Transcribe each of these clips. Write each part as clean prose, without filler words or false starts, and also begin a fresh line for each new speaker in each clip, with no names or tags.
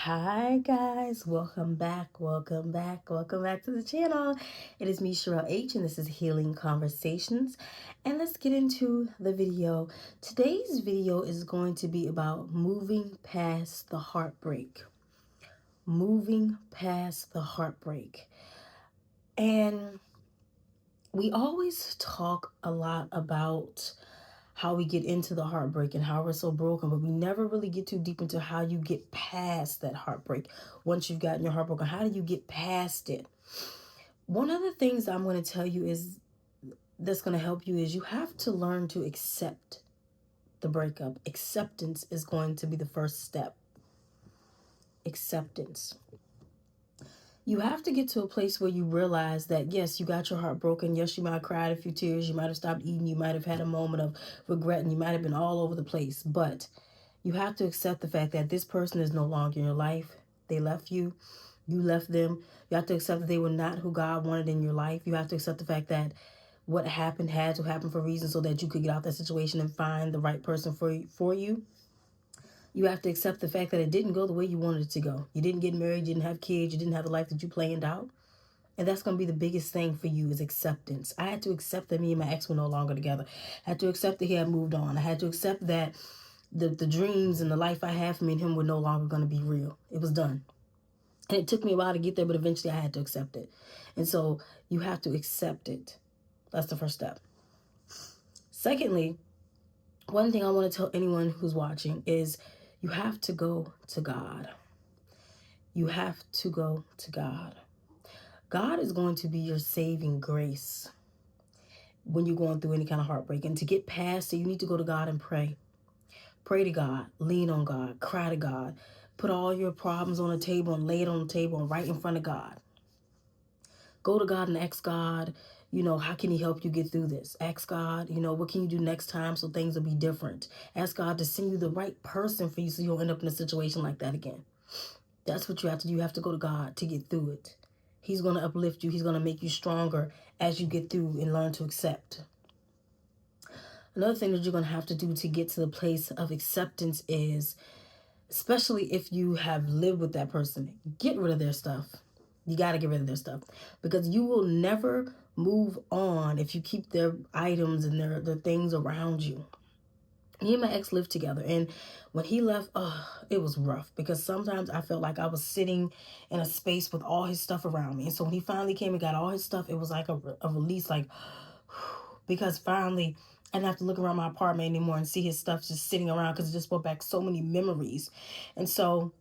Hi guys, welcome back to the channel. It is me, Sherelle H, and this is Healing Conversations. And let's get into the video. Today's video is going to be about moving past the heartbreak. Moving past the heartbreak. And we always talk a lot about how we get into the heartbreak and how we're so broken, but we never really get too deep into how you get past that heartbreak. Once you've gotten your heart broken, how do you get past it? One of the things I'm going to tell you is that's going to help you is you have to learn to accept the breakup. Acceptance is going to be the first step. Acceptance. You have to get to a place where you realize that, yes, you got your heart broken. Yes, you might have cried a few tears. You might have stopped eating. You might have had a moment of regret, and you might have been all over the place. But you have to accept the fact that this person is no longer in your life. They left you. You left them. You have to accept that they were not who God wanted in your life. You have to accept the fact that what happened had to happen for a reason so that you could get out that situation and find the right person for you. You have to accept the fact that it didn't go the way you wanted it to go. You didn't get married, you didn't have kids, you didn't have the life that you planned out. And that's going to be the biggest thing for you is acceptance. I had to accept that me and my ex were no longer together. I had to accept that he had moved on. I had to accept that the dreams and the life I had for me and him were no longer going to be real. It was done. And it took me a while to get there, but eventually I had to accept it. And so you have to accept it. That's the first step. Secondly, one thing I want to tell anyone who's watching is you have to go to God. You have to go to God. God is going to be your saving grace when you're going through any kind of heartbreak. And to get past it, you need to go to God and pray. Pray to God, lean on God, cry to God. Put all your problems on the table and lay it on the table and right in front of God. Go to God and ask God, how can he help you get through this? Ask God, what can you do next time so things will be different? Ask God to send you the right person for you so you don't end up in a situation like that again. That's what you have to do. You have to go to God to get through it. He's going to uplift you. He's going to make you stronger as you get through and learn to accept. Another thing that you're going to have to do to get to the place of acceptance is, especially if you have lived with that person, get rid of their stuff. You got to get rid of their stuff because you will never move on if you keep their items and their things around you. Me and my ex lived together, and when he left, it was rough because sometimes I felt like I was sitting in a space with all his stuff around me. And so when he finally came and got all his stuff, it was like a release, like, because finally I didn't have to look around my apartment anymore and see his stuff just sitting around because it just brought back so many memories. And so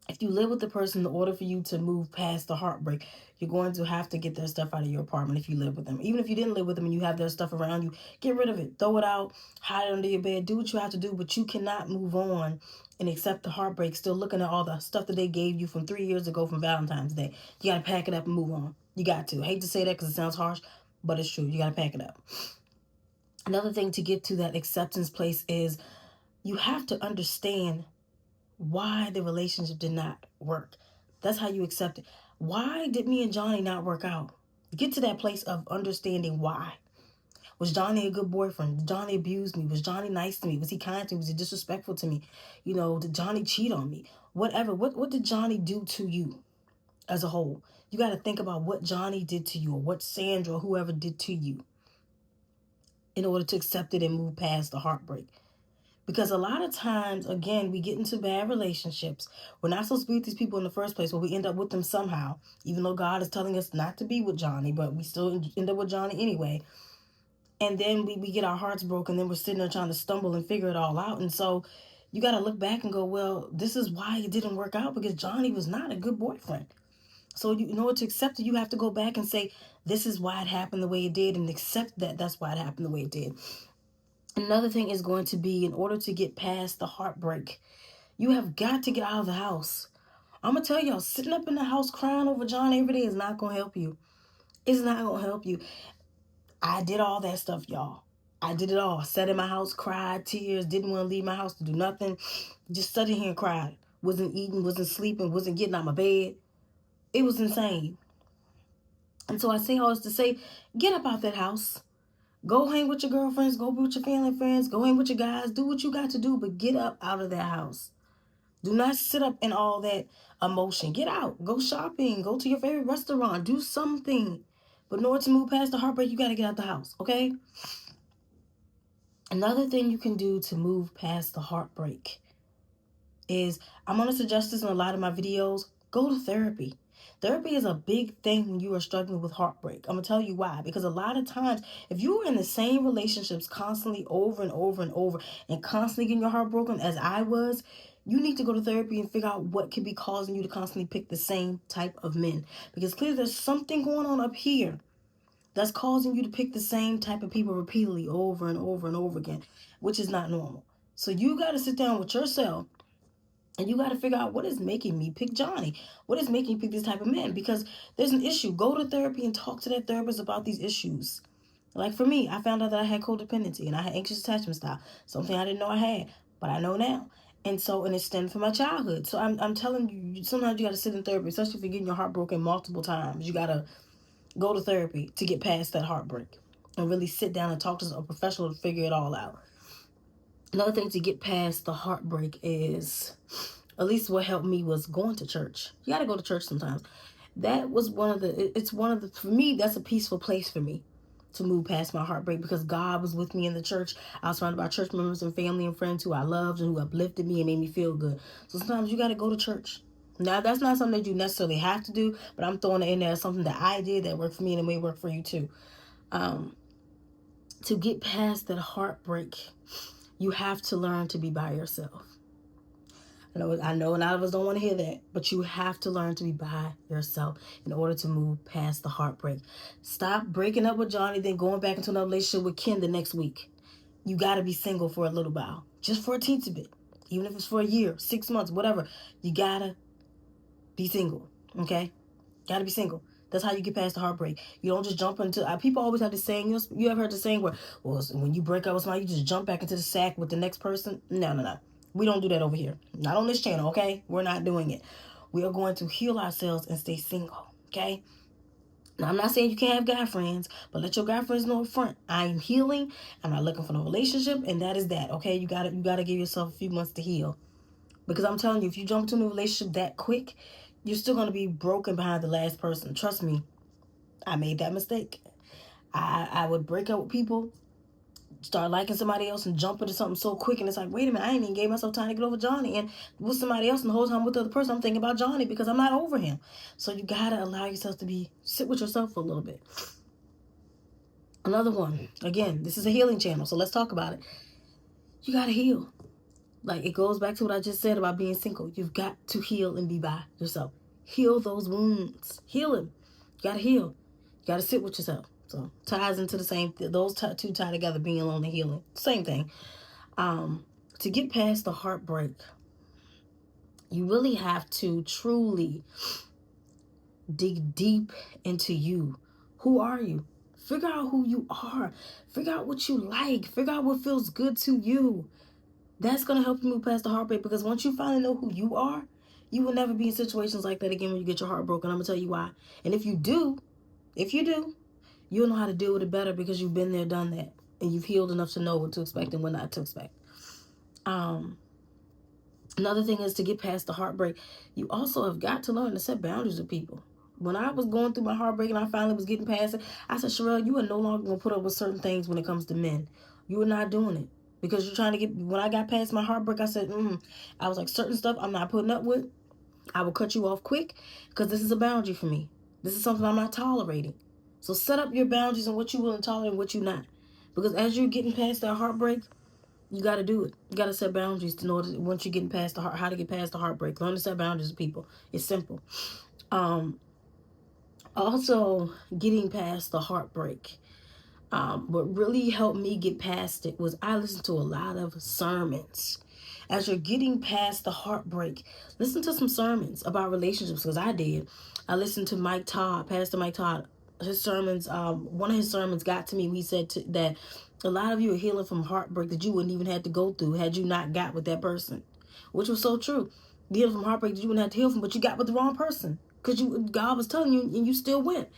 if you live with the person, in order for you to move past the heartbreak, you're going to have to get their stuff out of your apartment if you live with them. Even if you didn't live with them and you have their stuff around you, get rid of it. Throw it out, hide it under your bed, do what you have to do, but you cannot move on and accept the heartbreak still looking at all the stuff that they gave you from 3 years ago from Valentine's Day. You got to pack it up and move on. You got to. I hate to say that because it sounds harsh, but it's true. You got to pack it up. Another thing to get to that acceptance place is you have to understand why the relationship did not work. That's how you accept it. Why did me and Johnny not work out? Get to that place of understanding why. Was Johnny a good boyfriend? Did Johnny abuse me? Was Johnny nice to me? Was he kind to me? Was he disrespectful to me? Did Johnny cheat on me? Whatever. What did Johnny do to you as a whole? You got to think about what Johnny did to you or what Sandra or whoever did to you in order to accept it and move past the heartbreak. Because a lot of times, again, we get into bad relationships. We're not supposed to be with these people in the first place, but we end up with them somehow. Even though God is telling us not to be with Johnny, but we still end up with Johnny anyway. And then we get our hearts broken. Then we're sitting there trying to stumble and figure it all out. And so you got to look back and go, well, this is why it didn't work out, because Johnny was not a good boyfriend. So in order to accept it, you have to go back and say, this is why it happened the way it did, and accept that that's why it happened the way it did. Another thing is going to be, in order to get past the heartbreak, you have got to get out of the house. I'm going to tell y'all, sitting up in the house crying over John every day is not going to help you. It's not going to help you. I did all that stuff, y'all. I did it all. Sat in my house, cried, tears, didn't want to leave my house to do nothing. Just sat in here and cried. Wasn't eating, wasn't sleeping, wasn't getting out of my bed. It was insane. And so I say all this to say, get up out that house. Go hang with your girlfriends, go be with your family friends, go hang with your guys, do what you got to do, but get up out of that house. Do not sit up in all that emotion. Get out. Go shopping. Go to your favorite restaurant. Do something. But in order to move past the heartbreak, you got to get out the house, okay? Another thing you can do to move past the heartbreak is, I'm going to suggest this in a lot of my videos, go to therapy. Therapy is a big thing when you are struggling with heartbreak. I'm going to tell you why. Because a lot of times, if you are in the same relationships constantly over and over and over and constantly getting your heart broken as I was, you need to go to therapy and figure out what could be causing you to constantly pick the same type of men. Because clearly there's something going on up here that's causing you to pick the same type of people repeatedly over and over and over again, which is not normal. So you got to sit down with yourself and you got to figure out what is making me pick Johnny. What is making me pick this type of man? Because there's an issue. Go to therapy and talk to that therapist about these issues. Like for me, I found out that I had codependency and I had anxious attachment style. Something I didn't know I had, but I know now. And it stemmed from my childhood. So I'm telling you, sometimes you got to sit in therapy, especially if you're getting your heart broken multiple times. You got to go to therapy to get past that heartbreak and really sit down and talk to a professional to figure it all out. Another thing to get past the heartbreak is, at least what helped me, was going to church. You got to go to church sometimes. That was for me, that's a peaceful place for me to move past my heartbreak, because God was with me in the church. I was surrounded by church members and family and friends who I loved and who uplifted me and made me feel good. So sometimes you got to go to church. Now, that's not something that you necessarily have to do, but I'm throwing it in there as something that I did that worked for me and it may work for you too. To get past that heartbreak, you have to learn to be by yourself. I know a lot of us don't want to hear that, but you have to learn to be by yourself in order to move past the heartbreak. Stop breaking up with Johnny, then going back into another relationship with Ken the next week. You got to be single for a little while, just for a teensy bit. Even if it's for a year, 6 months, whatever. You got to be single, okay? Got to be single. That's how you get past the heartbreak. You don't just jump into... people always have this saying, you ever heard the saying where, well, when you break up with somebody, you just jump back into the sack with the next person? No. We don't do that over here. Not on this channel, okay? We're not doing it. We are going to heal ourselves and stay single, okay? Now, I'm not saying you can't have guy friends, but let your guy friends know up front. I'm healing. I'm not looking for no relationship, and that is that, okay? You gotta give yourself a few months to heal. Because I'm telling you, if you jump into a new relationship that quick, you're still going to be broken behind the last person. Trust me, I made that mistake. I would break up with people, start liking somebody else, and jump into something so quick, and it's like, wait a minute, I ain't even gave myself time to get over Johnny, and with somebody else, and the whole time with the other person, I'm thinking about Johnny because I'm not over him. So you gotta allow yourself to sit with yourself for a little bit. Another one, again, this is a healing channel, so let's talk about it. You gotta heal. Like, it goes back to what I just said about being single. You've got to heal and be by yourself. Heal those wounds. Heal them. You gotta heal. You gotta sit with yourself. So ties into the same. Those two tie together, being alone and healing. Same thing. To get past the heartbreak, you really have to truly dig deep into you. Who are you? Figure out who you are. Figure out what you like. Figure out what feels good to you. That's going to help you move past the heartbreak, because once you finally know who you are, you will never be in situations like that again when you get your heart broken. I'm going to tell you why. And if you do, you'll know how to deal with it better, because you've been there, done that. And you've healed enough to know what to expect and what not to expect. Another thing is, to get past the heartbreak, you also have got to learn to set boundaries with people. When I was going through my heartbreak and I finally was getting past it, I said, Sherelle, you are no longer going to put up with certain things when it comes to men. You are not doing it. Because you're trying to get... When I got past my heartbreak, I said, I was like, certain stuff I'm not putting up with. I will cut you off quick, because this is a boundary for me. This is something I'm not tolerating. So set up your boundaries and what you will tolerate and what you're not. Because as you're getting past that heartbreak, you got to do it. You got to set boundaries to know that once you're getting past the how to get past the heartbreak. Learn to set boundaries with people. It's simple. Also, getting past the heartbreak. What really helped me get past it was, I listened to a lot of sermons. As you're getting past the heartbreak, listen to some sermons about relationships, because I did. I listened to Pastor Mike Todd. His sermons, one of his sermons got to me. He said that a lot of you are healing from heartbreak that you wouldn't even have to go through had you not got with that person, which was so true. You heal from heartbreak that you wouldn't have to heal from, but you got with the wrong person, because God was telling you and you still went.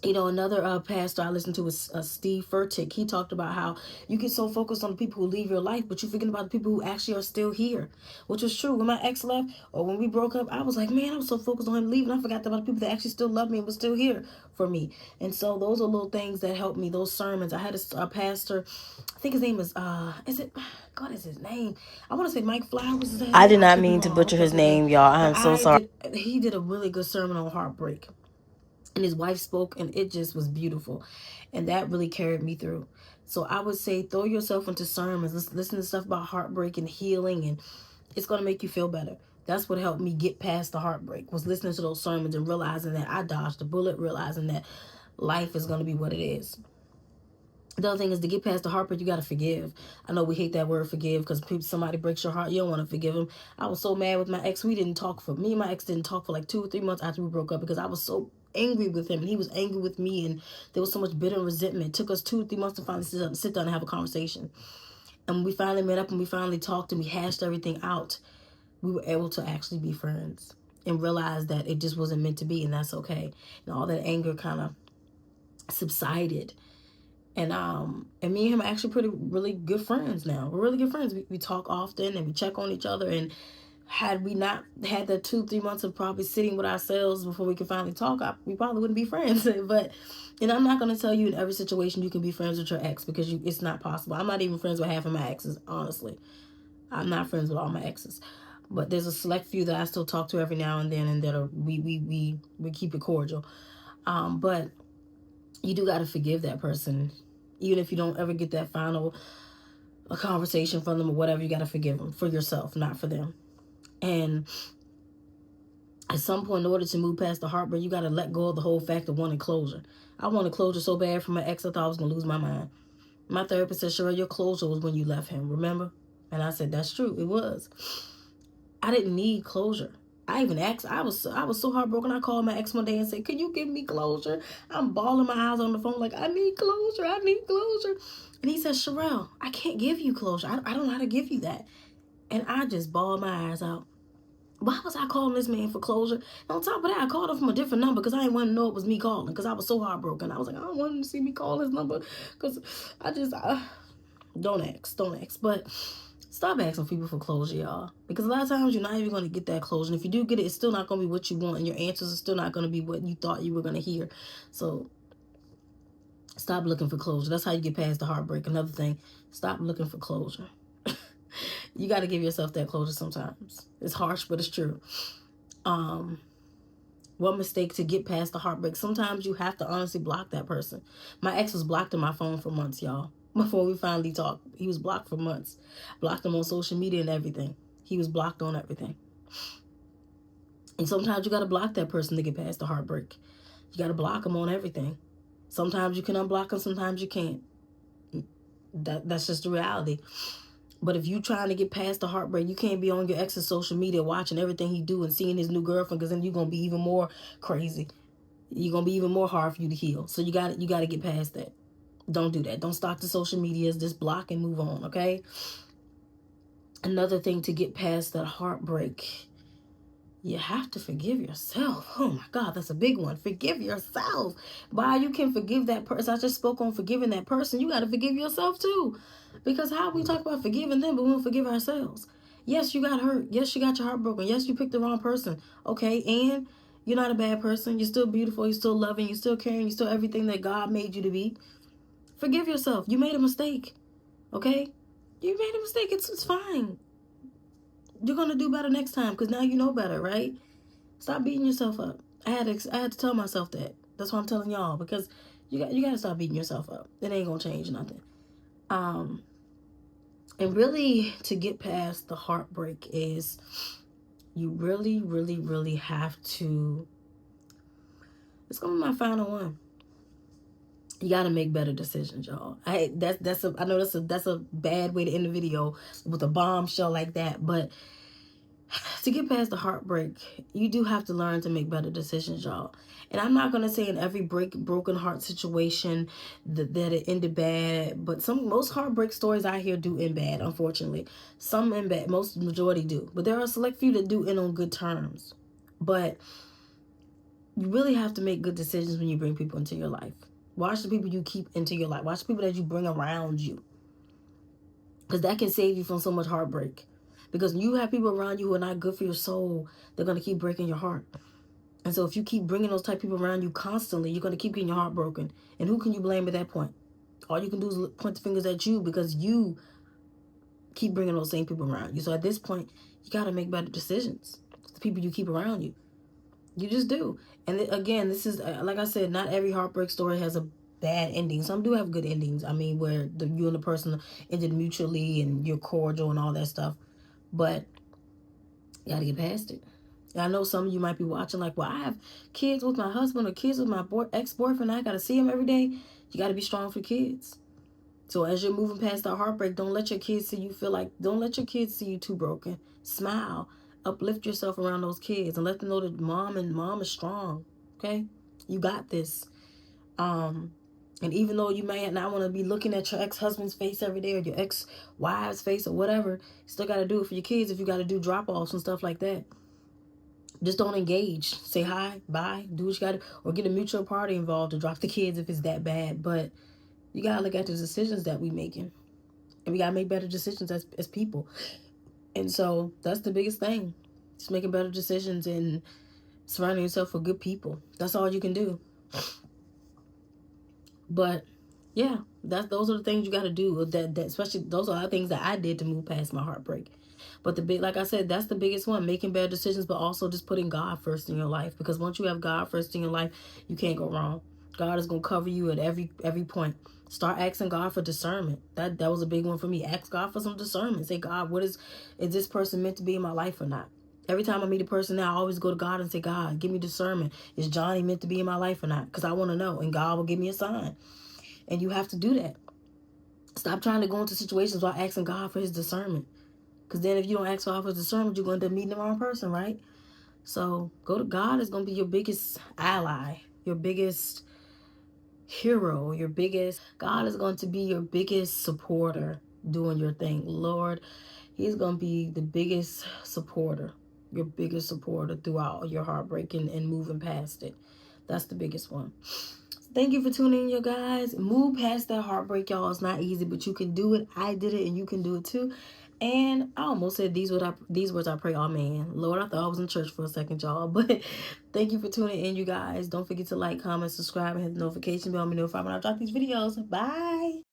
You know, another pastor I listened to was Steve Furtick. He talked about how you get so focused on the people who leave your life, but you forget about the people who actually are still here, which was true. When my ex left or when we broke up, I was like, man, I was so focused on him leaving, I forgot about the people that actually still love me and was still here for me. And so those are little things that helped me. Those sermons. I had a pastor, I think his name is it? God, is his name? I want to say Mike Flowers. Is that his
I
name?
did
I
not
could be
mean to
wrong. I hope
butcher
that's
his
his name.
name, y'all.
But
I'm so sorry.
he did a really good sermon on heartbreak, and his wife spoke, and it just was beautiful, and that really carried me through. So I would say throw yourself into sermons, listen to stuff about heartbreak and healing, and it's going to make you feel better. That's what helped me get past the heartbreak, was listening to those sermons and realizing that I dodged a bullet, realizing that life is going to be what it is. The other thing is, to get past the heartbreak, you got to forgive. I know we hate that word forgive, because somebody breaks your heart, you don't want to forgive them. I was so mad with my ex. Me and my ex didn't talk for like 2 or 3 months after we broke up, because I was so angry with him and he was angry with me, and there was so much bitter resentment. It took us 2 or 3 months to finally sit down and have a conversation. And we finally met up and we finally talked and we hashed everything out. We were able to actually be friends and realize that it just wasn't meant to be, and that's okay. And all that anger kind of subsided. And me and him are actually really good friends now. We're really good friends. We talk often and we check on each other. And had we not had that 2-3 months of probably sitting with ourselves before we could finally talk, we probably wouldn't be friends. But, and I'm not going to tell you in every situation you can be friends with your ex, because it's not possible. I'm not even friends with half of my exes, honestly. I'm not friends with all my exes. But there's a select few that I still talk to every now and then, and that are we keep it cordial. But you do got to forgive that person. Even if you don't ever get that final conversation from them or whatever, you got to forgive them for yourself, not for them. And at some point, in order to move past the heartbreak, you got to let go of the whole fact of wanting closure. I wanted closure so bad from my ex, I thought I was going to lose my mind. My therapist said, Sherelle, your closure was when you left him, remember? And I said, that's true, it was. I didn't need closure. I even asked, I was so heartbroken. I called my ex one day and said, can you give me closure? I'm bawling my eyes on the phone like, I need closure. I need closure. And he said, Sherelle, I can't give you closure. I don't know how to give you that. And I just bawled my eyes out. Why was I calling this man for closure? And on top of that, I called him from a different number because I didn't want to know it was me calling, because I was so heartbroken. I was like, I don't want him to see me call his number, because don't ask. But stop asking people for closure, y'all. Because a lot of times you're not even going to get that closure. And if you do get it, it's still not going to be what you want. And your answers are still not going to be what you thought you were going to hear. So stop looking for closure. That's how you get past the heartbreak. Another thing, stop looking for closure. You got to give yourself that closure sometimes. It's harsh, but it's true. One mistake to get past the heartbreak. Sometimes you have to honestly block that person. My ex was blocked on my phone for months, y'all. Before we finally talked, he was blocked for months. Blocked him on social media and everything. He was blocked on everything. And sometimes you got to block that person to get past the heartbreak. You got to block them on everything. Sometimes you can unblock them, sometimes you can't. That's just the reality. But if you trying to get past the heartbreak, you can't be on your ex's social media watching everything he do and seeing his new girlfriend, because then you're going to be even more crazy. You're going to be even more hard for you to heal. So you got to get past that. Don't do that. Don't stalk the social medias. Just block and move on, okay? Another thing to get past that heartbreak, you have to forgive yourself. Oh my God, that's a big one. Forgive yourself. Why you can forgive that person? I just spoke on forgiving that person. You got to forgive yourself too. Because how we talk about forgiving them, but we won't forgive ourselves. Yes, you got hurt. Yes, you got your heart broken. Yes, you picked the wrong person. Okay, and you're not a bad person. You're still beautiful. You're still loving. You're still caring. You're still everything that God made you to be. Forgive yourself. You made a mistake. Okay? You made a mistake. It's fine. You're going to do better next time, because now you know better, right? Stop beating yourself up. I had to tell myself that. That's why I'm telling y'all, because you got to stop beating yourself up. It ain't going to change nothing. And really, to get past the heartbreak is you really, really, really have to. It's going to be my final one. You got to make better decisions, y'all. I know that's a bad way to end the video with a bombshell like that, but to get past the heartbreak, you do have to learn to make better decisions, y'all. And I'm not gonna say in every broken heart situation that it ended bad, but most heartbreak stories I hear do end bad, unfortunately. Some end bad, majority do. But there are a select few that do end on good terms. But you really have to make good decisions when you bring people into your life. Watch the people you keep into your life. Watch the people that you bring around you. Because that can save you from so much heartbreak. Because when you have people around you who are not good for your soul, they're going to keep breaking your heart. And so if you keep bringing those type of people around you constantly, you're going to keep getting your heart broken. And who can you blame at that point? All you can do is point the fingers at you because you keep bringing those same people around you. So at this point, you got to make better decisions. The people you keep around you. You just do. And again, this is, like I said, not every heartbreak story has a bad ending. Some do have good endings. I mean, where you and the person ended mutually and you're cordial and all that stuff. But you got to get past it. And I know some of you might be watching like, well, I have kids with my husband or kids with my ex-boyfriend. I got to see him every day. You got to be strong for kids. So as you're moving past that heartbreak, don't let your kids see you don't let your kids see you too broken. Smile. Uplift yourself around those kids and let them know that mom is strong. Okay? You got this. And even though you may not want to be looking at your ex-husband's face every day or your ex-wife's face or whatever, you still got to do it for your kids if you got to do drop-offs and stuff like that. Just don't engage. Say hi, bye, do what you got to, or get a mutual party involved to drop the kids if it's that bad. But you got to look at the decisions that we making. And we got to make better decisions as people. And so that's the biggest thing. Just making better decisions and surrounding yourself with good people. That's all you can do. But yeah, those are the things you got to do. That especially those are the things that I did to move past my heartbreak. But like I said, that's the biggest one, making better decisions, but also just putting God first in your life. Because once you have God first in your life, you can't go wrong. God is gonna cover you at every point. Start asking God for discernment. That was a big one for me. Ask God for some discernment. Say, God, is this person meant to be in my life or not? Every time I meet a person now, I always go to God and say, God, give me discernment. Is Johnny meant to be in my life or not? Because I want to know. And God will give me a sign. And you have to do that. Stop trying to go into situations while asking God for his discernment. Because then if you don't ask God for discernment, you're going to end up meeting the wrong person, right? So go to God is going to be your biggest ally, your biggest hero, God is going to be your biggest supporter doing your thing. Lord, he's going to be the biggest supporter, your biggest supporter throughout your heartbreak and moving past it. That's the biggest one. Thank you for tuning in, you guys. Move past that heartbreak, y'all. It's not easy, but you can do it. I did it, and you can do it too. And I almost said these words I pray, amen. Lord, I thought I was in church for a second, y'all. But thank you for tuning in, you guys. Don't forget to like, comment, subscribe, and hit the notification bell. Let me know if I when I drop these videos. Bye.